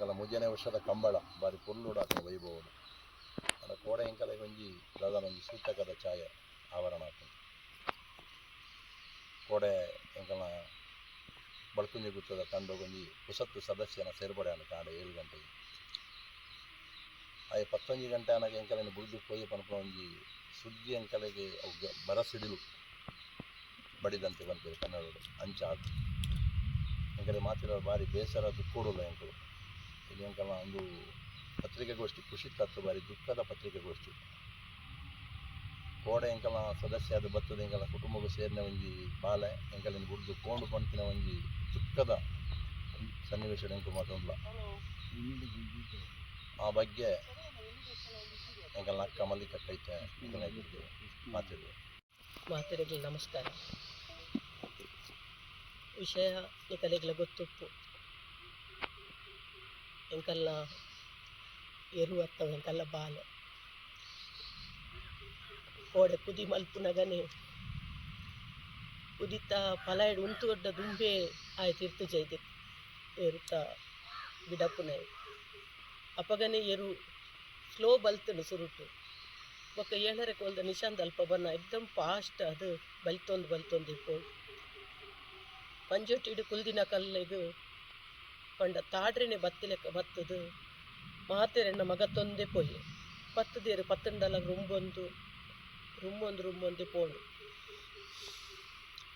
ಎಂಕಲ ಮುಜನೆ ವರ್ಷದ ಕಂಬಳ ಬಾರಿ ಪುಲ್ಲುಡಾತ ವೈಭವ ಅಲ್ಲ ಕೋಡೆ ಎಂಕಲೆಗೆ ಒಂಜಿ ದಾದಾನ ಒಂಜಿ ಸೂತಕದ ಛಾಯೆ ಆವರಣ ಆಗ್ತದೆ ಕೋಡೆ ಎಂಕಲ್ನ ಬಳ್ಕುಂಜಿ ಗುತ್ತದ ತಂಡಗೊಂಜಿ ಪುಸತ್ತು ಸದಸ್ಯನ ಸೇರ್ಪಡೆ ಅನ್ನ ಕಾಂಡೆ 7 ಗಂಟೆಗೆ ಆಯ್ 11 ಗಂಟೆ ಅನಗೆ ಎಂಕಲಿನ ಬುಡ್ದು ಪೋಯಿ ಪನ್ಪುನ ಒಂಜಿ ಸುದ್ದಿ ಎಂಕಲೆಗೆ ಅವು ಬರಸಿಡಿಲು ಬಡಿದಂತೆ ಬಂತೇವೆ ಕನ್ನಡ ಅಂಚ ಆತು ಎಂಕಲೆ ಮಾತಿರೋ ಬಾರಿ ಬೇಸರ ದುಃಖೋಡುಲ್ಲ ಎಂಕಲು ಇದು ಎಂಕಲ್ನ ಒಂದು ಪತ್ರಿಕೆಗೋಷ್ಠಿ ಖುಷಿ ತತ್ತು ಬಾರಿ ದುಃಖದ ಪತ್ರಿಕೆಗೋಷ್ಠಿ ಕೋಡೆ ಎಂಕಲ್ನ ಸದಸ್ಯ ಅದು ಬತ್ತದ ಎಂಕಲ್ನ ಕುಟುಂಬಕ್ಕೂ ಸೇರಿನ ಒಂಜಿ ಬಾಲೆ ಎಂಕಲಿನ ಬುಡ್ದು ಕೋಂಡು ಪಂಪಿನ ಒಂಜಿ ದುಃಖದ ಸನ್ನಿವೇಶ ಎಂಕು ಮಾತೊಂದ್ಲ ಆ ಬಗ್ಗೆ ಎಂಕಲ್ನ ಅಕ್ಕ ಮಲ್ಲಿಕ ಕೈತೆ ಮಾತಿರಲಿ ನಮಸ್ಕಾರ. ವಿಷಯ ಎಂಕಲೆಗ್ಲ ಗೊತ್ತುಪ್ಪು ಎಂಕಲ್ನ ಎರು ಅತ್ತವ ಎಂಕಲ್ಲ ಬಾಲೆ ಕೋಡೆ ಕುದಿ ಮಲ್ಪುನಗನೆ ಕುದಿತ ಪಲಾಯಡು ಉಂತು ದೊಡ್ಡ ದುಂಬೆ ಆಯ್ತಿರ್ತು ಜೈದೆ ಏರುತ್ತ ಬಿಡಪುನೆ ಅಪಗನೆ ಎರು ಸ್ಲೋ ಬಲ್ತನು ಸುರುಟು ಬೊಕ್ಕ ಏಳರೆ ಕೋಲ್ದ ನಿಶಾಂತ್ ಅಲ್ಪ ಬನ್ನ ಎಕ್ದಮ್ ಫಾಸ್ಟ್ ಅದು ಬಲ್ತೊಂದು ಇಪ್ಪೋಡು ಪಂಜೊಟ್ಟಿಡು ಕುಲ್ದಿನ ಕಲ್ಲಿಗೆ ಪಂಡ ತಾಡ್ರೆನೆ ಬತ್ತಿಲೆಕ್ಕ ಬತ್ತದು ಮಾತೆರೆನ್ನ ಮಗ ತೊಂದೆ ಪೊಯ್ಯೆ ಪತ್ತದೇರು ಪತ್ತಂಡಲ ರುಮ್ಮೊಂದು ಪೋಂಡು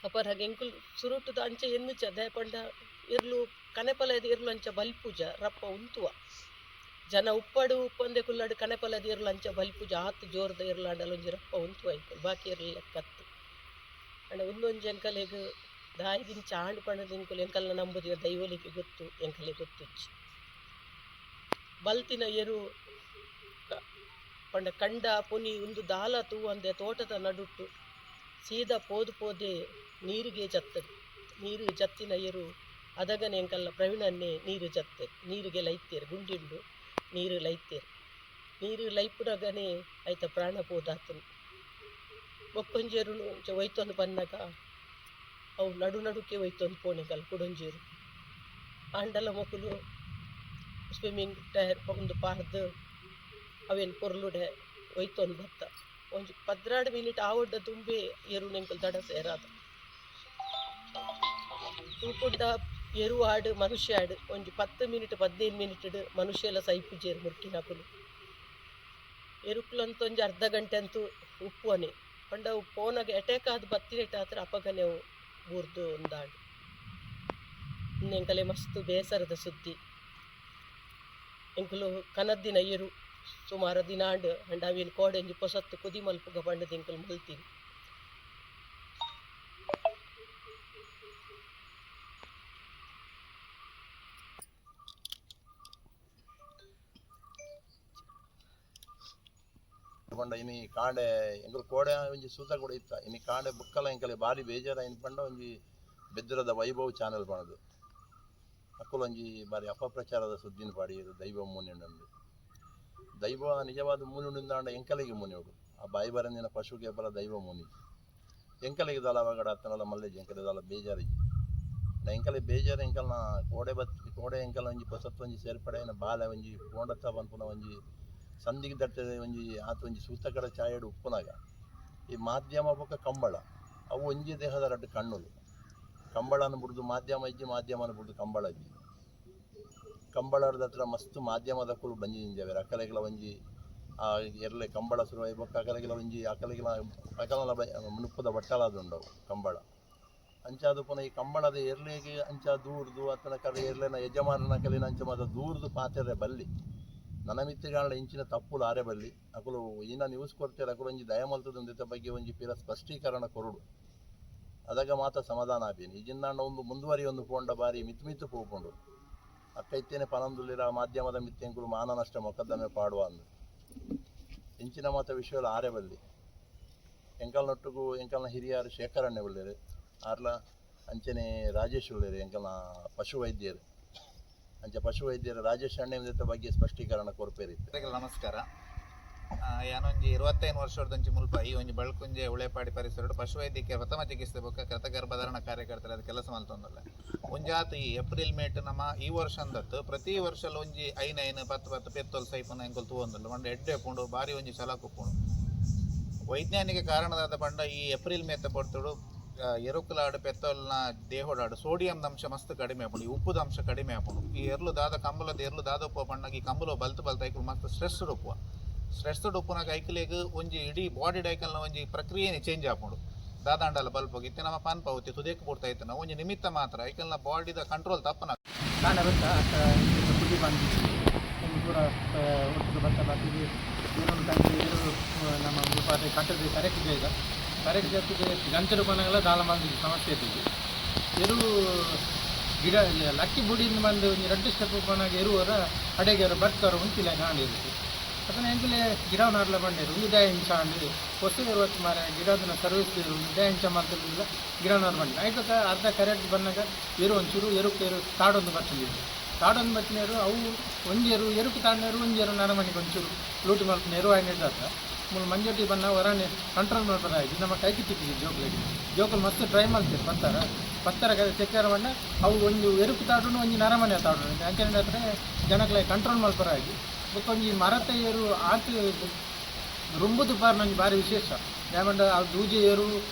ಅಪರ ಹಾಗೆ ಎಂಕುಲ್ ಸುರುಟುದ ಅಂಚೆ ಎನ್ನು ಚದೆ ಪಂಡ ಇರ್ಲು ಕನೆಪಲದ ಇರ್ಲು ಅಂಚ ಬಲ್ಪುಜ ರಪ್ಪ ಉಂತುವ ಜನ ಉಪ್ಪಂದೆ ಕುಲ್ಲಾಡು ಕನೆಪಲದ ಇರ್ಲು ಅಂಚ ಬಲ್ಪುಜ ಆತು ಜೋರ್ದ ಇರ್ಲಾಂಡಲ್ಲ ಒಂಜಿ ರಪ್ಪ ಉಂತುವ ಎಂಕುಲ್ ಬಾಕಿ ಇರ್ಲಿಲ್ಲ ಕತ್ತು ಅಂಡ ಒಂದೊಂಜಿ ಎಂಕಲೆಗ್ ದಾಯಿದಿಂಚ ಆಂಡು ಪಂಡದ ಎಂಕುಲ್ ಎಂಕಲ್ನ ನಂಬುದಿನ ದೈವಲಿಗೆ ಗೊತ್ತು ಎಂಕಲೆ ಗೊತ್ತುಚ್ಚಿ ಬಲ್ತಿನ ಎರು ಪಂಡ ಕಂಡ ಪುನಿ ಒಂದು ದಾಲ ತೂವಂದೆ ತೋಟದ ನಡುಟ್ಟು ಸೀದಾ ಪೋದೆ ನೀರಿಗೆ ಜತ್ತದು ನೀರು ಜತ್ತಿನ ಎರು ಅದಗನೆ ಎಂಕಲ್ಲ ಪ್ರವೀಣನ್ನೇ ನೀರು ಜತ್ತೆ ನೀರಿಗೆ ಲೈತೇರು ಗುಂಡಿಂಡು ನೀರು ಲೈತೇರು ನೀರು ಲೈಪುನಗನೆ ಆಯ್ತ ಪ್ರಾಣ ಪೋದಾತನು ಬೊಕ್ಕೊಂಜೇರು ಒಯ್ತೊಂದು ಬನ್ನಾಗ ಅವು ನಡುಕೆ ಒಯ್ತೊಂದು ಪೋಣೆಗಲ್ಲ ಕುಡೊಂಜೇರು ಆಂಡಲ ಮಕ್ಕಳು ಸ್ವಿಮ್ಮಿಂಗ್ ಟೈರ್ ಒಂದು ಪಾರ್ದು ಅವೇನು ಪೊರ್ಲುಡೆ ಒಯ್ತೊಂದು ಬತ್ತ ಒಂಜಿ 12 ಮಿನಿಟ್ ಆವಡ್ಡ ತುಂಬೆ ಎರು ನೆಂಕಲ್ ದಡ ಸೇರಾದ ತೂಪುಡ್ಡ ಎರು ಆಡು ಮನುಷ್ಯ ಆಡು ಒಂಜಿ 10 ಮಿನಿಟ್ 15 ಮಿನಿಟ್ ಮನುಷ್ಯ ಎಲ್ಲ ಸೈಪುಜೇರು ಮುರ್ಕಿನಕುಲು ಎರುಕ್ಲಂತ ಒಂಜಿ ಅರ್ಧ ಗಂಟೆ ಅಂತೂ ಉಪ್ಪುವನೆ ಪಂಡ ಅವು ಫೋನಾಗ ಅಟ್ಯಾಕ್ ಆದ ಬತ್ತಿನೆಟ್ ಆತ್ರ ಅಪಗನೆ ಅವು ಬೂರ್ದು ಒಂದಾಡು ಎಂಕಲೆ ಮಸ್ತ್ ಬೇಸರದ ಸುದ್ದಿ ಎಂಕುಲು ಕನದ್ದಿನ ಎರು ಸುಮಾರು ದಿನಾಂಡು ಅಂಡ ಅವೇನು ಕೋಡೆಂಜಿ ಪೊಸತ್ತು ಕುದಿ ಮಲ್ಪುಗ ಪಂಡದ ಎಂಕುಲು ಮಲ್ತೀನಿ ಪಂಡ ಇನಿ ಕಾಂಡೆ ಎಂಕುಲು ಕೋಡೆ ಒಂಜಿ ಸೂತ ಕೂಡ ಇತ್ತ ಇನಿ ಕಾಂಡೆ ಬುಕ್ಕಲ ಎಂಕಲೆ ಬಾರಿ ಬೇಜಾರ ಇನ್ ಪಂಡ ಒಂಜಿ ಬೆದ್ರದ ವೈಭವ್ ಚಾನೆಲ್ ಪಣದು ಅಕ್ಕಲು ಒಂಜಿ ಬಾರಿ ಅಪಪ್ರಚಾರದ ಸುದ್ದಿನ ಪಾಡಿಯರು ದೈವ ಮೂನೆಂಡು ದೈವ ನಿಜವಾದ ಮೂನುಂಡ ಎಂಕಲೆಗೆ ಮುನಿಯೋಡು ಆ ಬಾಯಿ ಬರಂದಿನ ಪಶುಗೆ ಬಲ ದೈವ ಮುನಿ ಎಂಕಲೆಗೆ ದಲ ಅವಗಡ ಅತ್ತನಲ್ಲ ಮಲ್ಲೆಜಿ ಎಂಕಲೆ ದಲ ಬೇಜಾರಿ ಎಂಕಲೆ ಬೇಜಾರು ಎಂಕಲ್ನ ಕೋಡೆ ಎಂಕಲ ಒಂಜಿ ಪೊಸತ್ತು ಒಂಜಿ ಸೇರ್ಪಡೆ ಬಾಲೆ ಒಂಜಿ ಪೋಂಡತ್ತ ಪನ್ಪುನ ಒಂಜಿ ಸಂದಿಗೆ ದಟ್ಟದೆ ಒಂಜಿ ಆತ ಒಂಜಿ ಸೂತಕಡ ಛಾಯೆಡು ಉಪ್ಪುನಾಗ ಈ ಮಾಧ್ಯಮ ಬೊಕ್ಕ ಕಂಬಳ ಅವು ಒಂಜಿ ದೇಹದ ರಡ್ಡು ಕಣ್ಣುಲು ಕಂಬಳನ ಬಿಡ್ದು ಮಾಧ್ಯಮ ಇಜ್ಜಿ ಮಾಧ್ಯಮನ ಬಿಡ್ದು ಕಂಬಳ ಇಜ್ಜಿ ಕಂಬಳದ ಹತ್ರ ಮಸ್ತ್ ಮಾಧ್ಯಮದ ಕುಲು ಬಂಜಿಂಜಾವೆ ಅಕಲೆಗಳ ಒಂಜಿ ಆ ಎರ್ಲೆ ಕಂಬಳ ಶುರುವಾಯಿ ಬೊಕ್ಕ ಅಕಲೆಗಳ ಒಂಜಿ ಅಕಲನ ಮುನುಪ್ಪದ ಬಟ್ಟಲಾದುಂಡವು ಕಂಬಳ ಅಂಚಾದು ಪುನಃ ಈ ಕಂಬಳದ ಎರ್ಲೆಗೆ ಅಂಚ ದೂರ್ದು ಅತನ ಕಡೆ ಎರ್ಲೆನ ಯಜಮಾನನ ಕಲಿನ ಅಂಚ ಮಾತ ದೂರ್ದು ಪಾತೆರೆ ಬಲ್ಲಿ ನನ್ನ ಮಿತ್ತಿಗಾಳ ಇಂಚಿನ ತಪ್ಪುಲು ಆರೆ ಬಲ್ಲಿ ಅಕಲು ಈನ ನ್ಯೂಸ್ ಕೊಡ್ತೇವೆ ಅಕಲು ಒಂಜಿ ದಯಮಲ್ತದ ಬಗ್ಗೆ ಒಂಜಿ ಪಿರ ಸ್ಪಷ್ಟೀಕರಣ ಕೊರುಡು ಅದಾಗ ಮಾತ ಸಮಾಧಾನ ಆಪೇನು ಈ ಜಿನ್ನಾಂಡ ಒಂದು ಮುಂದುವರಿ ಒಂದು ಪೋಂಡ ಬಾರಿ ಮಿತ್ತು ಪೋಪುಂಡು ಅಕ್ಕ ಇತ್ತೇನೆ ಪನಂದುಲ್ಲಿರ ಮಾಧ್ಯಮದ ಮಿತ್ತೆಂಕುಲು ಮಾನ ನಷ್ಟ ಮೊಕದ್ದಮೆ ಪಾಡುವ ಅಂದು ಇಂಚಿನ ಮಾತ ವಿಷಯಗಳು ಆರೆ ಬಲ್ಲಿ ಎಂಕಲ್ನೊಟ್ಟಿಗೂ ಎಂಕಲ್ನ ಹಿರಿಯರು ಶೇಖರಣ್ಣೆ ಒಳ್ಳೆಯರು ಆರ್ಲ ಅಂಚನೆ ರಾಜೇಶ್ ಒಳ್ಳೆಯರು ಎಂಕಲ್ನ ಪಶುವೈದ್ಯರು ಅಂಚೆ ಪಶುವೈದ್ಯರು ರಾಜೇಶ್ ಅಣ್ಣೆ ಬಗ್ಗೆ ಸ್ಪಷ್ಟೀಕರಣ ಕೊರಪೇರಿತ್ತು. ನಮಸ್ಕಾರ. ಯಾನೊಂಜಿ 25 ವರ್ಷದಂಚಿ ಮುಲ್ಪ ಈ ಒಂಜಿ ಬಳ್ಕುಂಜೆ ಉಳೆಪಾಡಿ ಪರಿಸರ ಪಶುವೈದ್ಯಕೀಯ ಪ್ರಥಮ ಚಿಕಿತ್ಸೆ ಬೊಕ್ಕ ಕೃತಗರ್ಭಧಾರಣ ಕಾರ್ಯಕರ್ತರ ಅದು ಕೆಲಸ ಮಲ್ತೊಂದಲ್ಲ ಒಂಜಾತು ಈ ಏಪ್ರಿಲ್ ಮೇಟ್ ನಮ್ಮ ಈ ವರ್ಷ ಅಂದತ್ತು ಪ್ರತಿ ವರ್ಷ ಒಂಜಿ 5 ಪೆತ್ತೊಲ್ ಸೈಪನ ಎಂಕೊಲ್ ತೂವೊಂದುಲ್ಲ ಮಂಡ ಎಡ್ಡೆ ಪುಂಡು ಬಾರಿ ಒಂಜಿ ಸಲಾಕುಪ್ಪುಂಡು ವೈಜ್ಞಾನಿಕ ಕಾರಣದಾದ ಪಂಡ ಈ ಏಪ್ರಿಲ್ ಮೇತ ಪೊರ್ತುಡು ಎರುಕುಲಾಡು ಪೆತ್ತೋಲ್ನ ದೇಹೋಡಾಡು ಸೋಡಿಯಂ ಅಂಶ ಮಸ್ತ್ ಕಡಿಮೆ ಆಪುಂಡು ಈ ಉಪ್ಪುದ ಅಂಶ ಕಡಿಮೆ ಆಪುಂಡು ಈ ಎರ್ಲು ದಾದ ಕಂಬಲದ ಎರ್ಲು ದಾದ ಉಪ್ಪು ಪಂಡಾಗ ಈ ಕಂಬಲು ಬಲ್ತು ಐಕಲು ಮಸ್ತ್ ಸ್ಟ್ರೆಸ್ಡ್ ಉಪ್ಪುನಾಗ ಐಕಲಿಗೆ ಒಂಜಿ ಇಡೀ ಬಾಡಿ ಡೈಕಲ್ನ ಒಂಜಿ ಪ್ರಕ್ರಿಯೆನೇ ಚೇಂಜ್ ಆಪುಂಡು ದಾದಾಂಡಲ ಬಲ್ಪೋಗಿ ಇತ್ತೆ ನಮ್ಮ ಪಾನ್ ಪಾವತಿ ತುದೇಕು ಪೂರ್ತಾ ಇತ್ತು ನಾವು ಒಂಜಿ ನಿಮಿತ್ತ ಮಾತ್ರ ಐಕಲ್ನ ಬಾಡಿದ ಕಂಟ್ರೋಲ್ ತಪ್ಪನ ಕಾರಣ ಗೊತ್ತಾ ಬುದ್ಧಿ ಬಂದು ಕೂಡ ಒಟ್ಟು ಭತ್ತ ಬರ್ತಿಗೆ ಏನೊಂದು ತಂಗಿ ನಮ್ಮ ರೂಪಾಯಿ ಕಟ್ಟದೆ ಕರೆಕ್ಟ್ ಬೇಗ ಕರೆಕ್ಟ್ ಜೊತೆಗೆ ಗಂಟಲು ಕೊನೆಗೆಲ್ಲ ದಾಳ ಮಂದಿ ಸಮಸ್ಯೆ ಇದ್ದಿದ್ದು ಎರು ಗಿಡ ಲಕ್ಕಿ ಬುಡಿಯಿಂದ ಬಂದು ಒಂದು 2 ಸ್ಟೆಪ್ ಕೊನಾಗ ಎರುವರ ಅಡೆಗೆರು ಬರ್ತಾರೆ ಮುಂಚಿಲ್ಲ ಕಾಣಿರುತ್ತೆ ಅದನ್ನ ಎಂಕಲೆ ಗಿಡವನ್ನಾರ್ಲ ಬಂದಿರು ಒಂದು ಇಂಚ ಅಂಡಿ ಹೊಸ 20 ಮಾರ ಗಿಡದನ್ನ ಸರ್ವಿಸ್ ಒಂದು ಇಂಚ ಮಾಡ್ತಿಲ್ಲ ಗಿಡವನ್ನಾರು ಬಂಡಿ ಆಯ್ತು ಅರ್ಧ ಕರೆಕ್ಟ್ ಬಂದಾಗ ಎರು ಒಂಚೂರು ಎರುಕ್ಕೆ ತಾಡೊಂದು ಬರ್ತಿದ್ರು ತಾಡೊಂದು ಬತ್ತಿನೇರು ಅವು ಒಂಜೇರು ಎರುಕು ತಾಂಡರು ಒಂಜೇರು ನರಮಣಿಗೆ ಒಂಚೂರು ಲೂಟಿ ಮಾಡ್ಕೊಂಡು ಎರು ಆಗಿದ್ದಾತ ಮೂಲ ಮಂಜೋಟಿ ಬಣ್ಣ ಹೊರನೆ ಕಂಟ್ರೋಲ್ ಮಾಡ್ತಾರೆ ನಮ್ಮ ಕೈಗೆ ತಿಕ್ಕಿದ್ವಿ ಜೋಕಲ್ಲಿ ಮಸ್ತ್ ಟ್ರೈ ಮಾಡ್ತೀರಿ ಪತ್ತರ ಚೆಕ್ಕಾರ ಬಣ್ಣ ಅವು ಒಂದು ಎರುಕು ತಾಡು ಒಂದು ನರಮನೆ ತಾಡು ಯಾಕೆಂದ್ರೆ ಹತ್ರ ಜನಕ್ಕೆ ಕಂಟ್ರೋಲ್ ಮಾಡ್ಬಾರಾಗಿ ಒಂಜಿ ಮರತ ಏರು ಆತು ರುಂಬುದು ಪಾರ್ ನಂಗೆ ಭಾರಿ ವಿಶೇಷ ಯಾಕಂದ್ರೆ ಆ ದೂಜೆ ಏರು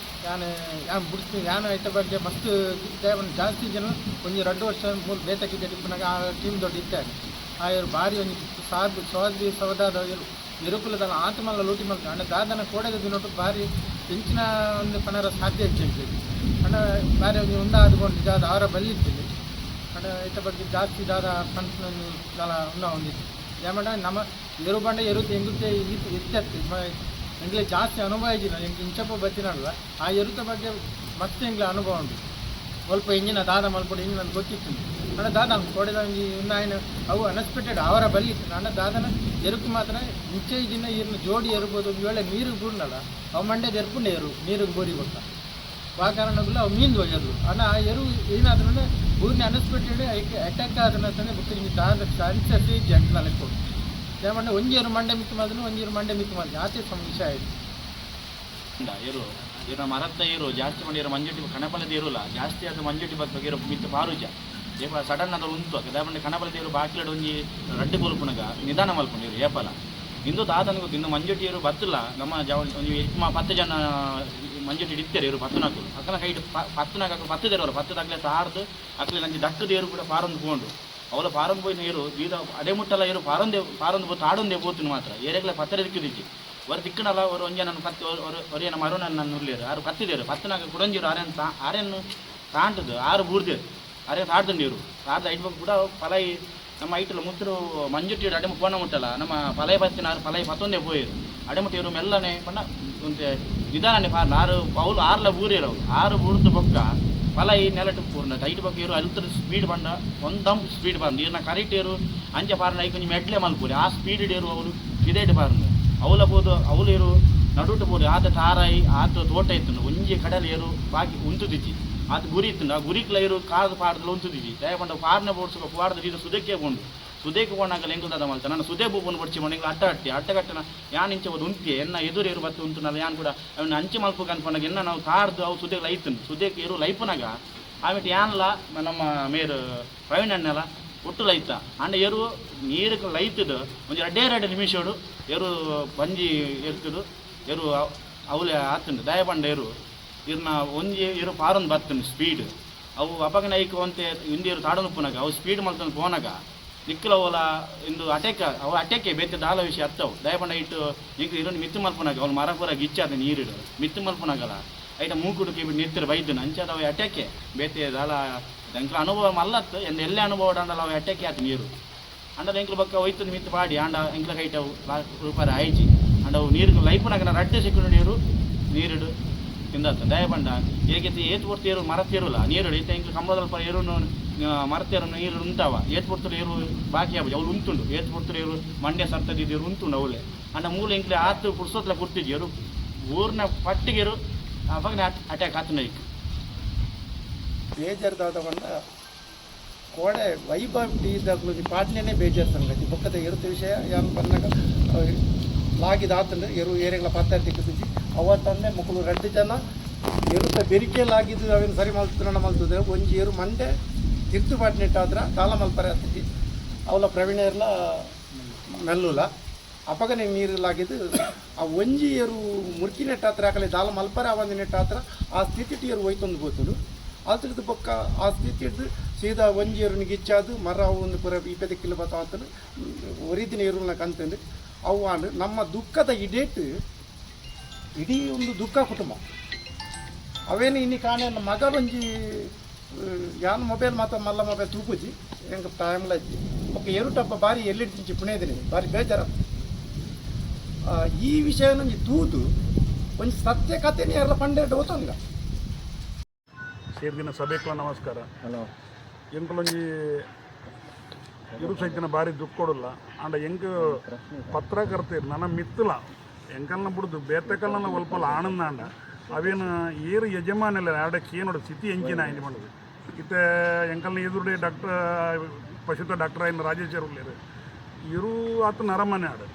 ಯಾನ್ ಬಿಡ್ತೀನಿ ಯಾನು ಐತ ಬಗ್ಗೆ ಮಸ್ತ್ ಜಾಸ್ತಿ ಜನ ಒಂದು 2 ವರ್ಷ ಮೂರು ಬೇತಕ್ಕಿದ್ದೆ ಟಿಪ್ಪನಾಗ ಆ ಟೀಮ್ ದೊಡ್ಡ ಇದ್ದಾರೆ ಆ ಏರು ಭಾರಿ ಒಂದು ಸವದಾದ ಎರುಕುಲದ ಆತ ಮಲ್ಲ ಲೂಟಿ ಮಲ್ಕ ಅಂಡ ದಾದನ ಕೋಡೆದ ದಿನೊಟ್ಟು ಭಾರಿ ಹೆಂಚಿನ ಒಂದು ಪನರ ಸಾಧ್ಯ ಹೆಚ್ಚಿಂತೀವಿ ಅಂಡ ಭಾರಿ ಒಂದು ಆದ್ಕೊಂಡು ದಾದ ಅವರ ಬಲ್ಲಿರ್ತೀನಿ ಅಂಡ ಐತ ಬಗ್ಗೆ ಜಾಸ್ತಿ ದಾದ ಕನ್ಸನ್ನು ಉನ್ನ ಹೊಂದಿತ್ತು ಏಮಂಡ ನಮ್ಮ ಎರು ಬಂಡ ಎರುತ್ತು ಎಂಗುತ್ತೆ ಎತ್ತತ್ತು ಎಂಗ್ಲೆ ಜಾಸ್ತಿ ಅನುಭವ ಇದ್ದಿಲ್ಲ ಎಂಗೆ ಇಂಚಪ್ಪ ಬತ್ತಿನಲ್ವ ಆ ಎರುತ ಬಗ್ಗೆ ಮತ್ತೆ ಎಂಗ್ಲೆ ಅನುಭವ ಉಂಟು ಸ್ವಲ್ಪ ಎಂಜಿನ ದಾದ ಮಲ್ಪಡು ಹಿಂಗೆ ನನಗೆ ಗೊತ್ತಿತ್ತು ಅಣ್ಣ ದಾದ ಕೊಡೆದ ಇನ್ನು ಅವು ಅನ್ಎಕ್ಸ್ಪೆಕ್ಟೆಡ್ ಅವರ ಬಲ್ಲಿತ್ತು ಅಣ್ಣ ದಾದನ ಎರುಕು ಮಾತ್ರ ಮುಂಚೆ ದಿನ ಇನ್ನು ಜೋಡಿ ಎರುಬೋದು ಒಂದು ವೇಳೆ ನೀರಿಗೆ ಬೂರ್ನಲ್ಲ ಅವು ಮಂಡ್ಯದ ಎರ್ಪುಂಡೆ ಎರು ನೀರಿಗೆ ಬೋರಿ ಗೊತ್ತ ಆ ಕಾರಣಗಳು ಅವು ಮೀನು ಒಯ್ಯರು ಅಣ್ಣ ಆ ಎರು ಏನಾದ್ರೂ ಭೂಮಿ ಅನ್ಎಕ್ಸ್ಪೆಕ್ಟೆಡ್ ಅಟ್ಯಾಕ್ ಆದ್ರೆ ಬುಕ್ ದಾದ ಚಾನ್ಸಸ್ ಜಂಟ್ನಲ್ಲಿ ಕೊಡು ಯಾಕಂದ್ರೆ ಒಂಜೇರು ಮಂಡೆ ಮಿತ್ತು ಮಾಡಿದ್ರು ಒಂಜೇರು ಮಂಡೆ ಮಿತ್ತು ಮಾಡಿದ್ರು ಆಚೆ ಸಮಸ್ಯೆ ಆಯಿತು ಏರು ಇರೋ ಮರತ್ತ ಏರು ಜಾಸ್ತಿ ಮಾಡಿರೋ ಮಂಜುಟಿ ಕಣಪಲದ ಏರುಲ್ಲ ಜಾಸ್ತಿ ಅದು ಮಂಜುಟಿ ಬಗ್ಗೆ ಇರೋ ಮಿತ್ತು ಪಾರುಜ ಏಪ ಸಡನ್ ಅದು ಉಂಟು ಯಾಕಂದ್ರೆ ಕಣಪಲದ ಏರು ಬಾಕಿಲಡು ಒಂಜಿ ರಡ್ಡು ಬಲ್ಪುನಗ ನಿಧಾನ ಮಲ್ಪುಂಡಿರು ಏಪಲ ಇಂದು ದಾದನಿಗೂ ಇನ್ನು ಮಂಜುಟಿ ಏರು ಬತ್ತಿಲ್ಲ ನಮ್ಮ ಒಂದು 10 ಜನ ಮಂಜುಟಿ ಇಡ್ತಾರೆ ಏರು ಪತ್ತನಾಕು ಅಕ್ಕನ ಕೈ ಪತ್ತನಾಗ 10 ದೇರವಲ್ಲ 10 ದಾಗಲೇ ತಾರ್ದು ಅಕ್ಕಲಿ ನಂಗೆ ದಕ್ಕದ ಏರು ಕೂಡ ಪಾರೊಂದು ಹೋಂಡು ಅವಳ ಪಾರೊಂದು పోయిన ಏರು ಬೀದ ಅಡೆ ಮುಟ್ಟಲ್ಲ ಏರು ಪಾರೊಂದು పోతు ಆಡೊಂದೇ పోతుంది ಮಾತ್ರ ಏರೆಗ್ಲ ಪತ್ತರ ದಿಕ್ಕಿದಿಚ್ಚಿ ಅವರು ದಿಕ್ಕನಲ್ಲ ಅವರು ಒಂಜ ನನ್ನ ಕತ್ತಿ ಒರಿಯನ ಮರು ನನ್ನ ನುರ್ಲೇರು ಆರು ಕತ್ತಿದೇರು ಪತ್ತನಾಗ ಕುಡಂಜಿರು ಆರೇನು ತಾಂಟದು 6 ಬೂರ್ದೇರು ಆರೇ ತಾಡ್ದಂಡೇರು ತಾಡ್ದ ಐಟ್ ಕೂಡ ಪಲೈ ನಮ್ಮ ಐಟಲು ಮುತ್ತರು ಮಂಜುಟ್ಟಿ ಅಡೆ ಪೋಣ ಮುಟ್ಟಲ್ಲ ನಮ್ಮ ಪಲೈ ಬತ್ತಿನ ಪಲೈ ಪತ್ತೊಂದೇ ಪೋಯರು ಅಡೆ ಮುಟ್ಟಿರು ಮೆಲ್ಲನೆ ಪಣ್ಣ ಒಂದು ನಿಧಾನನೇ ಪಾರ್ಲ 6 ಬೂರೇರು 6 ಬೂರ್ದು ಬೊಕ್ಕ ಪಲೈ ನೆಲಟು ಪೂರ್ಣ ಟೈಟ್ ಬಗ್ಗೆ ಏರು ಅಲ್ತರ ಸ್ಪೀಡ್ ಬಂಡ ಒಂದಂ ಸ್ಪೀಡ್ ಬಂದು ನೀರಿನ ಕರೆಕ್ಟ್ ಏರು ಅಂಚೆ ಪಾರ್ನ ಐ ಕೊಂಚ ಮೆಡ್ಲೆ ಮಲ್ಪೂರಿ ಆ ಸ್ಪೀಡ್ ಏರು ಅವಳು ಇದೇಟ್ ಪಾರ್ನ ಅವಲ ಬೋದು ಅವಳು ಏರು ನಡುಟು ಬೋದು ಆತ ತಾರಾಯಿ ಆತ ತೋಟ ಇತ್ತು ಒಂಜಿ ಕಡಲು ಏರು ಬಾಕಿ ಉಂತುದಿಚ್ಚಿ ಆತ ಗುರಿ ಇತ್ತು ಆ ಗುರಿಕ್ಲ ಏರು ಕಾದು ಪಾಡ್ದಲ್ಲಿ ಉಂತುದಿಚ್ಚಿ ದಯಪಂಡ ಪಾರ್ನ ಬೋಡ್ಸೋ ಪಾಡ್ದ ಇದು ಸುದಕ್ಕೆ ಕೊಂಡು ಸುದೇಕು ಕೊಂಡಾಗಲ್ಲ ಎಂಕುದಾದ ಮಲ್ತ ನಾನು ಸುದೇ ಬೂಪನ್ನು ಪಡಿಸಿ ಮನೆಗೆ ಅಟ್ಟಗಟ್ಟನ ಯಾನ್ ಇಂಚೆ ಒಂದು ಉಂಟಿ ಎನ್ನ ಎದುರು ಏರು ಬತ್ತು ಉಂಟುನಲ್ಲ ಯಾನ್ ಕೂಡ ಅವನ್ನ ಅಂಚೆ ಮಲ್ಪಕ್ಕೆ ಅನ್ಕೊಂಡಾಗ ಎನ್ನ ನಾವು ತಾಡ್ದು ಅವು ಸುದೇಕ್ ಲೈತನು ಸುದೇಕ್ ಏರು ಲೈಪನಾಗ ಆಮೇಲೆ ಯಾನಲ್ಲ ನಮ್ಮ ಮೇರು ಪ್ರವೀಣ್ ಅಣ್ಣೆಲ್ಲ ಒಟ್ಟು ಲೈತ ಅಂಡ ಏರು ನೀರಿಗೆ ಲೈತದು ಒಂದು 2 ನಿಮಿಷಡು ಏರು ಬಂಜಿ ಎರ್ತದು ಏರು ಅವಲೆ ಆತಂಡು ದಯಪಂಡ ಏರು ಇರ್ನ ಒಂಜಿ ಏರು ಪಾರೊಂದು ಬರ್ತನು ಸ್ಪೀಡ್ ಅವು ಅಪಗನ ಐಕು ಅಂತೆ ಹಿಂದಿಯರು ತಾಡನುಪ್ಪನಾಗ ಅವು ಸ್ಪೀಡ್ ಮಲ್ತಂದು ಪೋನಾಗ ನಿಕ್ಕಲ ಓಲ ಇಂದು ಅಟೆಕ್ಕೆ ಬೇತೆ ದಾಲ ವಿಷಯ ಹತ್ತವು ದಯಪಂಡ ಇಟ್ಟು ನಿಂಕ ಇರೋನು ಮಿತ್ತು ಮಲ್ಪನಾಗ ಅವ್ನು ಮರಪುರ ಗಿಚ್ಚಾದ ನೀರಿಡು ಮಿತ್ತು ಮಲ್ಪನಾಗಲ್ಲ ಐಟ ಮೂಕುಡುಕಿ ಬಿಟ್ಟು ನಿತ್ತಿರ ಬೈದನು ಅಂಚಾದ ಅವು ಅಟೆಕ್ಕೆ ಬೇತೆ ದಾಲ ಎಂಕ್ಲ ಅನುಭವ ಮಲ್ಲತ್ತು ಎಲ್ಲೇ ಅನುಭವ ಅಂಡಲ್ಲ ಅವು ಅಟೆಕ್ಕೆ ಆತು ನೀರು ಅಂಡದ ಎಂಕ್ಲ ಬಕ್ಕ ಒಯ್ತದ ಮಿತ್ತು ಪಾಡಿ ಅಂಡ ಎಂಕ್ಲ ಕೈಟವು ರೂಪಾಯಿ ಆಯ್ಚಿ ಅಂಡವು ನೀರು ಲೈಫ್ನಾಗ ರಡ್ಡೆ ಸಿಕ್ಕು ನೀರಿಡು ತಿಂದತ್ತ ದಯಪಂಡ ಹೇಗೆ ಏತು ಬರ್ತಿ ಏರು ಮರತ್ತೇರುಲ್ಲ ನೀರು ಐತೆ ಎಂಕ್ಲ ಕಂಬದಲ್ಪ ಏರು ಮರತೇರು ನೀರು ಉಂಟಾವ ಏತ್ ಪೊರ್ತರು ಏರು ಬಾಕಿ ಆಗ ಅವ್ರು ಉಂಟುಂಡು ಏತ್ ಪೊರ್ತರು ಏರು ಮಂಡ್ಯ ಸರ್ತದಿದ್ದು ಉಂಟುಂಡು ಅವಳೆ ಅಂಡ ಮೂಲ ಇಂಕ್ಲೆ ಆತು ಪುಡ್ಸೋತ್ಲ ಕೊಡ್ತಿದ್ಯರು ಊರಿನ ಪಟ್ಟಿಗೆರು ಅವಾಗ ಅಟ್ಯಾಕ್ ಆತನ ಈಗ ಬೇಜಾರ್ದಾದ ಬಂಡ ಕೋಡೆ ವೈಭವ ಇದ್ದಾಗಲೂ ಪಾಟ್ನೇನೆ ಬೇಜಾರು ಸಂಗತಿ ಪಕ್ಕದ ಇರುತ್ತೆ ವಿಷಯ ಯಾರು ಬಂದಾಗ ಲಾಗಿದ ಆತಂದ್ರೆ ಎರು ಏರಿಗಳ ಪತ್ತಾರು ತಿಕ್ಕಿಸಿ ಅವತ್ತಂದೇ ಮಕ್ಕಳು 2 ಜನ ಎರುತ್ತ ಬೆರಿಕೆಲಾಗಿದ್ದು ಅವೇನು ಸರಿ ಮಲ್ತನ ಮಲ್ತಿದ್ರೆ ಒಂಜಿ ಏರು ಮಂಡೆ ತಿರ್ತುಪಾಟಿನಿಟ್ಟಾದ್ರೆ ದಾಲ ಮಲ್ಪರೆ ಆಗ್ತೈತಿ ಅವಳ ಪ್ರವೀಣ ಇರಲ ಮೆಲ್ಲುಲ ಅಪಗನೆ ನೀರಿಲಾಗಿದ್ದು ಆ ಒಂಜಿ ಏರು ಮುರ್ಕಿ ನೆಟ್ಟಾತ್ರ ಆಕಲೆ ದಾಲ ಮಲ್ಪರೆ ಅವಂದು ನೆಟ್ಟಾತ್ರ ಆ ಸ್ಥಿತಿ ಏರು ಹೋಯ್ತೊಂದು ಗೊತ್ತದು ಅದ್ರದ್ದು ಪಕ್ಕ ಆ ಸ್ಥಿತಿ ಹಿಡಿದು ಸೀದಾ ಒಂಜಿ ಏರು ನಿಗಿಚ್ಚಾದು ಮರ ಅವು ಒಂದು ಪುರ 20 ಕಿಲೋ ಬತ್ತ ಅಂತಂದು ಒರಿದಿನ ಏರುನ ಕಂತಂದು ಅವು ಆಂಡು ನಮ್ಮ ದುಃಖದ ಇಡೇಟ್ ಇಡೀ ಒಂದು ದುಃಖ ಕುಟುಂಬ ಅವೇನು ಇನ್ನಿ ಕಾಣೆ ಮಗ ಒಂಜಿ ಯಾನ್ ಮೊಬೈಲ್ ಮಾತ್ರ ಮಲ್ಲ ಮೊಬೈಲ್ ತೂಪುಜಿ ಹೆಂಗೆ ಟೈಮ್ಲ ಒಕ್ಕ ಏರುಟಪ್ಪ ಬಾರಿ ಎಲ್ಲಿಡ್ತಿಂಚಿ ಪುಣೇದಿನಿ ಬಾರಿ ಬೇಜಾರ ಈ ವಿಷಯ ಒಂಜಿ ತೂದು ಒಂಜಿ ಸತ್ಯ ಕಥೆನೇ ಎಲ್ಲ ಪಂಡೆಡ್ ಹೋತಂಗ ಸೇರ್ದಿನ ಸಭೆಕ್ಲ ನಮಸ್ಕಾರ ಎಂಕಲೊಂಜಿ ಇರು ಸೈತಿನ ಬಾರಿ ದುಃಖ ಕೊಡಲ್ಲ ಅಂಡ ಎಂಕ್ ಪತ್ರಕರ್ತೀರಿ ನನ್ನ ಮಿತ್ತಲ ಎಂಕಲ್ನ ಬಿಡುದು ಬೇತಕಲ್ನ ಒಲ್ಪಲ್ಲ ಆನಂದ ಅಂಡ ಅವೇನು ಏರು ಯಜಮಾನಲ್ಲ ಆಡಕ್ಕೆ ಏನೋಡ ಸ್ಥಿತಿ ಎಂಚಿನ ಆಯ್ತು ಮಾಡೋದು ಇತ್ತೆ ಎಂಕಲ್ನ ಎದುರುಡೆ ಡಾಕ್ಟರ್ ಪಶುತ ಡಾಕ್ಟರ್ ಆಯ್ನ ರಾಜೇಶ್ವರ ಉಳ್ಳೇರು ಇರು ಆತ ನರಮನೆ ಆಡು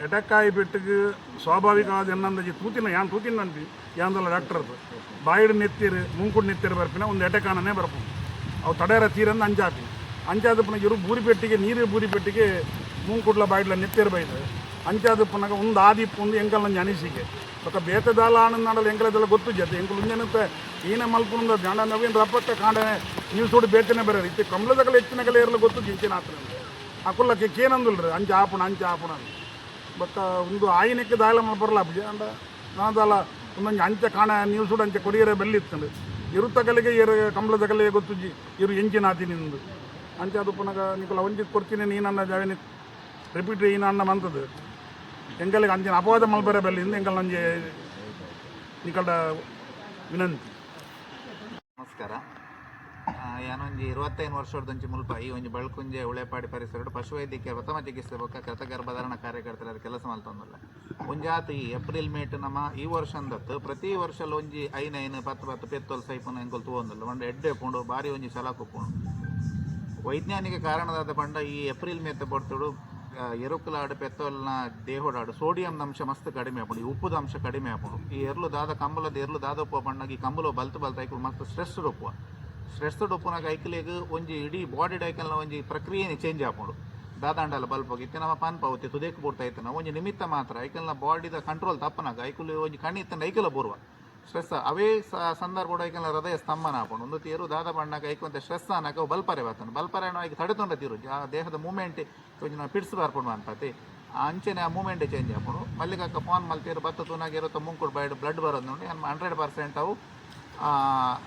ಅಟ್ಯಾಕ್ ಆಗಿಬಿಟ್ಟಿಗೆ ಸ್ವಾಭಾವಿಕ ಆದ ಎನ್ನಂದಜಿ ತೂತಿನ ಯಾನ್ ತೂತಿನ ಅಂತೀವಿ ಯಾಂದಲ್ಲ ಡಾಕ್ಟರ್ದು ಬಾಯಿಡು ನೆತ್ತಿರು ಮುಂಕುಡು ನೆತ್ತಿರು ಬರ್ಪಿನ ಒಂದು ಅಟ್ಯಾಕ್ ಆನೇ ಬರ್ಪು ಅವು ತಡೆಯರ ತೀರಂದು ಅಂಜಾಪಿ ಅಂಚಾದ ಪುನಃ ಇರು ಬೂರಿಪೆಟ್ಟಿಗೆ ನೀರು ಬೂರಿಪೆಟ್ಟಿಗೆ ಮುಂಕುಡ್ಲ ಬಾಯಿಡ್ಲ ನೆತ್ತಿರು ಬೈದು ಅಂಚಾದ ಪುನಃ ಒಂದು ಆದಿಪ್ಪು ಒಂದು ಎಂಕಲ್ ನಂಜಿ ಅನಿಸಿಕೆ ಬೊಕ್ಕ ಬೇತದಾಲ ಆನಂದ ನಾಡಲ್ಲ ಎಂಕಲದೆಲ್ಲ ಗೊತ್ತು ಜತೆ ಎಂಕಲು ಮುಂಜಾನತ್ತೆ ಈನ ಮಲ್ಪುಂದ ಜಾಂಡ ನವೀನ್ ರಪ್ಪಕ್ಕ ಕಾಂಡ ನೀವು ಸೋಡು ಬೇತನೆ ಬರೋರು ಇತ್ತೆ ಕಮಲದಕಲ ಹೆಚ್ಚಿನ ಕಲೆ ಇರಲು ಗೊತ್ತು ಜಿಂಚಿನ ಆತನ ಅಕ್ಕುಲ್ಲಕ್ಕೆ ಕೇನಂದಿಲ್ರಿ ಅಂಚ ಆಪುಣ ಅಂತ ಬೊಕ್ಕ ಒಂದು ಆಯಿನಕ್ಕೆ ದಾಲ ಬರಲ್ಲ ಅಪ್ಪ ಅಂಡ ನಾದಲ್ಲ ಒಂದೊಂದು ಅಂಚೆ ಕಾಣ ನೀವು ಸೂಡು ಅಂಚೆ ಕೊರಿಯರ ಬೆಲ್ಲಿತ್ತಂಡು ಇರುತ್ತ ಕಲೆಗೆ ಇರು ಕಮಲದ ಕಲೆಗೆ ಗೊತ್ತುಜ್ಜಿ ಇರು ಎಂಚಿನ ಆತಿನಿಂದು ಅಂಚೆ ಅದು ಪುನಃ ನಿಕಲ ಒಂಜಿ ಕೊಡ್ತೀನಿ ನೀನನ್ನ ಜಾವೇನಿ ರಿಪೀಟ್ ಈನ ಅನ್ನ ಮಂತದ್ದು ಎಂಕಲಿಗೆ ಅಂಚಿನ ಅಪವಾದ ಮಲ್ಬರ ಬೆಲ್ಲಿಂದ ಎಂಕಲ್ ನಂಜೆ ನಿಕಲ್ಡ ವಿನಂತಿ ನಮಸ್ಕಾರ ಯಾನೊಂಜಿ 25 ವರ್ಷದಂಚಿ ಮುಲ್ಪ ಈ ಒಂಜಿ ಬಳ್ಕುಂಜೆ ಉಳೆಪಾಡಿ ಪರಿಸರ ಪಶುವೈದ್ಯಕೀಯ ಪ್ರಥಮ ಚಿಕಿತ್ಸೆ ಬೊಕ್ಕ ಕೃತಗರ್ಭಧಾರಣ ಕಾರ್ಯಕರ್ತರ ಕೆಲಸ ಮಲ್ತೊಂದಲ್ಲ ಒಂಜಾತು ಈ ಏಪ್ರಿಲ್ ಮೇಟ್ ನಮ್ಮ ಈ ವರ್ಷಂದತ್ತು ಪ್ರತಿ ವರ್ಷ ಒಂಜಿ 5-10 ಪೆತ್ತೊಲ್ ಸೈಪುನ ಎಂಕಲ್ ತೂವೊಂದಲ್ಲ ಒಂಡು ಎಡ್ಡೆ ಪುಂಡು ಬಾರಿ ಒಂಜಿ ಸಲಾಕುಪ್ಪುಂಡು ವೈಜ್ಞಾನಿಕ ಕಾರಣದಾದ ಪಂಡ ಈ ಏಪ್ರಿಲ್ ಮೇತ್ ಪೊರ್ತುಡು ಎರುಕುಲಾಡು ಪೆತ್ತೋಲ್ನ ದೇಹೋಡಾಡು ಸೋಡಿಯಂ ಅಂಶ ಮಸ್ತ್ ಕಡಿಮೆ ಆಪುಂಡು ಈ ಉಪ್ಪುದ ಅಂಶ ಕಡಿಮೆ ಆಪುಂಡು ಈ ಎರ್ಲು ದಾದ ಕಂಬಲದ ಎರ್ಲು ದಾದೊಪ್ಪ ಪಂಡಾಗ ಈ ಕಂಬಲು ಬಲ್ತು ಐಕಲು ಮಸ್ತ್ ಸ್ಟ್ರೆಸ್ಡ್ ಉಪ್ಪುನಾಗ ಐಕಲಿಗೆ ಒಂಜಿ ಇಡೀ ಬಾಡಿ ಐಕಲ್ನ ಒಂಜಿ ಪ್ರಕ್ರಿಯೆನೇ ಚೇಂಜ್ ಆಪುಂಡು ದಾದಾಂಡಲ್ಲ ಬಲ್ಪೋಗಿ ಇತ್ತೆ ನಮ್ಮ ಪಾನ್ ಪಾವತಿ ತುದೇಕು ಬಿಡ್ತಾ ಇತ್ತು ಒಂಜಿ ನಿಮಿತ್ತ ಮಾತ್ರ ಐಕಲ್ನ ಬಾಡಿದ ಕಂಟ್ರೋಲ್ ತಪ್ಪನಾಗ ಐಕಲು ಒಂಜಿ ಕಣ್ಣಿ ಇತ್ತಂಡ ಐಕಲ ಬರುವ ಸ್ಟ್ರೆಸ್ ಅವೇ ಸಂದರ್ಭ ಐಕಲ್ನ ಹೃದಯ ಸ್ತಂಭನ ಆಪುಂಡು ಒಂದು ತೀರು ದಾದ ಬಣ್ಣಾಗ ಐಕೊಂತ ಸ್ಟ್ರೆಸ್ ಅನ್ನಕ ಬಲ್ಪರೆ ಬರ್ತಾನೆ ಬಲ್ಪರೆನೋ ಐಕೆ ತಡೆತೊಂಡ ತೀರು ಆ ದೇಹದ ಮೂಮೆಂಟ್ ಕೊಂಚ ನಾವು ಪಿಡ್ಸ್ ಬರ್ಪುಂಡು ಅನ್ಪತಿ ಅಂಚೆನೆ ಆ ಮೂಮೆಂಟೇ ಚೇಂಜ್ ಆಪುಂಡು ಮಲ್ಲಿಗಕ್ಕ ಫೋನ್ ಮಲ್ತೀರು ಬತ್ತ ತೂನಾಗ ಇರುತ್ತ ಮುಂಕುಡು ಬೈಡ್ ಬ್ಲಡ್ ಬರೋದು ನೋಡಿ 100% ಅವು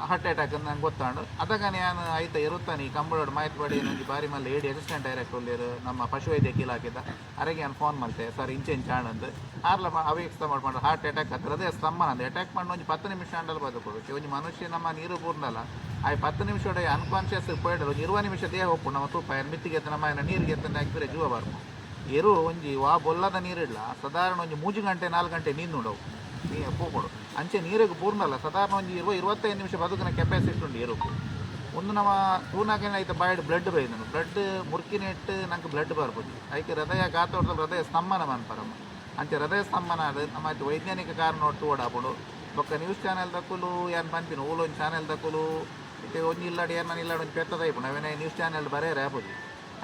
ಹಾರ್ಟ್ ಅಟ್ಯಾಕ್ ಅಂತ ನಂಗೆ ಗೊತ್ತಾಂಡು ಅದಾಗ ನಾನು ಆಯ್ತಾ ಇರುತ್ತಾನೆ ಈ ಕಂಬಳೋಡು ಮಾಹಿತಿ ಬಡಿ ನನಗೆ ಬಾರಿ ಮಲ್ಲಿ AD ಅಸಿಸ್ಟೆಂಟ್ ಡೈರೆಕ್ಟರ್ ಉಳ್ಳೇರು ನಮ್ಮ ಪಶುವೈದ್ಯಕೀಯ ಇಲಾಖೆದ ಅರೆಗೆ ನಾನು ಫೋನ್ ಮಾಡ್ತೆ ಸರ್ ಇಂಚೆಂಚ್ ಆಣಂದು ಆರ್ಲ ಅವೇಕ್ಷ ಮಾಡ್ಕೊಂಡು ಹಾರ್ಟ್ ಅಟ್ಯಾಕ್ ಹತ್ತಿರದೇ ಸ್ತಂಭನ ಅಂದು ಅಟ್ಯಾಕ್ ಮಾಡಿ ಒಂದು 10 ನಿಮಿಷ ಅಂಡಲ್ಲಿ ಬದುಕೊಡು ಒಂದು ಮನುಷ್ಯ ನಮ್ಮ ನೀರು ಪೂರ್ಣಲ್ಲ ಆ 10 ನಿಮಿಷ ಅನ್ಕಾನ್ಷಿಯಸ್ ಪೋಯ್ಡಲ್ಲ ಒಂದು 20 ನಿಮಿಷ ದೇಹ ಹೋಗ್ಕೊಂಡು ನಮ್ಮ ತೂಪ ಮಿತ್ತಿಗೆ ನಮ್ಮ ನೀರಿಗೆ ಎತ್ತಂದು ಹಾಕಿದ್ರೆ ಜೀವ ಬರ್ಬೋದು ಎರು ಒಂಜಿ ವಾ ಬೊಲ್ಲದ ನೀರಿಲ್ಲ ಸಾಧಾರಣ ಒಂದು 3 ಗಂಟೆ 4 ಗಂಟೆ ನೀರು ನೋಡವು ನೀರು ಪೂಕೊಡು ಅಂಚೆ ನೀರಿಗೆ ಪೂರ್ಣಲ್ಲ ಸಾಧಾರಣ ಒಂದು 20-25 ನಿಮಿಷ ಬದುಕಿನ ಕೆಪಾಸಿಟಿ ಉಂಟು ಎರುಕು ಒಂದು ನಮ್ಮ ತೂನಾಗೇನೆ ಆಯ್ತು ಬಾಯ್ಡ್ ಬ್ಲಡ್ ಬೈದನು ಬ್ಲಡ್ ಮುರ್ಕಿನೆಟ್ಟು ನಂಗೆ ಬ್ಲಡ್ ಬರ್ಬೋದು ಐಕೆ ಹೃದಯ ಗಾತೋಟದಲ್ಲಿ ಹೃದಯ ಸ್ತಂಭನ ಮನ್ಪರಮ್ಮ ಅಂಚೆ ಹೃದಯ ಸ್ತಂಭನ ಅದು ನಮ್ಮ ಆಯ್ತು ವೈಜ್ಞಾನಿಕ ಕಾರಣ ನೋಡ್ತು ಓಡಾಪಡು ಬೊಕ್ಕ ನ್ಯೂಸ್ ಚಾನೆಲ್ ದಕ್ಕಲು ಏನು ಪಂಪಿನ ಊಲೊಂದು ಚಾನೆಲ್ ದಕ್ಕಲು ಇತ್ತೆ ಒಂದು ಇಲ್ಲಾಡಿ ಏನು ಇಲ್ಲಾಡಿ ಒಂದು ಪೆತ್ತದ ಇಪ್ಪು ನಾವೇನೇ ನ್ಯೂಸ್ ಚಾನೆಲ್ ಬರೆಯರೆ ಆಪುದು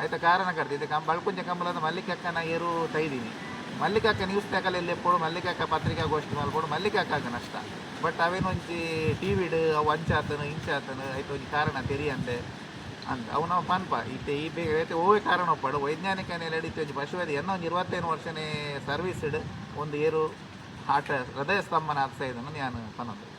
ಆಯ್ತು ಕಾರಣ ಕರ್ತಿದ್ದೆ ಬಳ್ಕೊಂಜ ಕಂಬಲದ ಮಲ್ಲಿಕಕ್ಕನ ಏರು ತೈದೀನಿ ಮಲ್ಲಿಕಾಕ ನ್ಯೂಸ್ ತಕಲೆಲ್ಲಿ ಎಪ್ಪೋಡು ಮಲ್ಲಿಕಾಕ ಪತ್ರಿಕಾಗೋಷ್ಠಿ ಮಲ್ಪೋಡು ಮಲ್ಲಿಕಾಕ ನಷ್ಟ ಬಟ್ ಅವೇನೊಂಚಿ ಟಿವಿಡ್ ಅವು ಅಂಚಾತನು ಇಂಚಾತನು ಆಯ್ತು ಒಂಜಿ ಕಾರಣ ತೆರಿಯಂದೆ ಅಂತ ಅವು ನಾವು ಪನ್ಪ ಇತ್ತೆ ಈ ಬೇಗ ಐತೆ ಓವೇ ಕಾರಣ ಒಪ್ಪಡು ವೈಜ್ಞಾನಿಕ ನೆಲೆ ಹಿಡಿತು ಒಂಜಿ ಪಶುವೈದ್ಯ ಏನೋ ಒಂದು 25 ವರ್ಷನೇ ಸರ್ವಿಸ್ಡ್ ಒಂದು ಏರು ಹಾರ್ಟ್ ಹೃದಯ ಸ್ತಂಭನ ಆಗ್ತಾ ಇದನ್ನು ನಾನು ಪನ್ನೊಂದು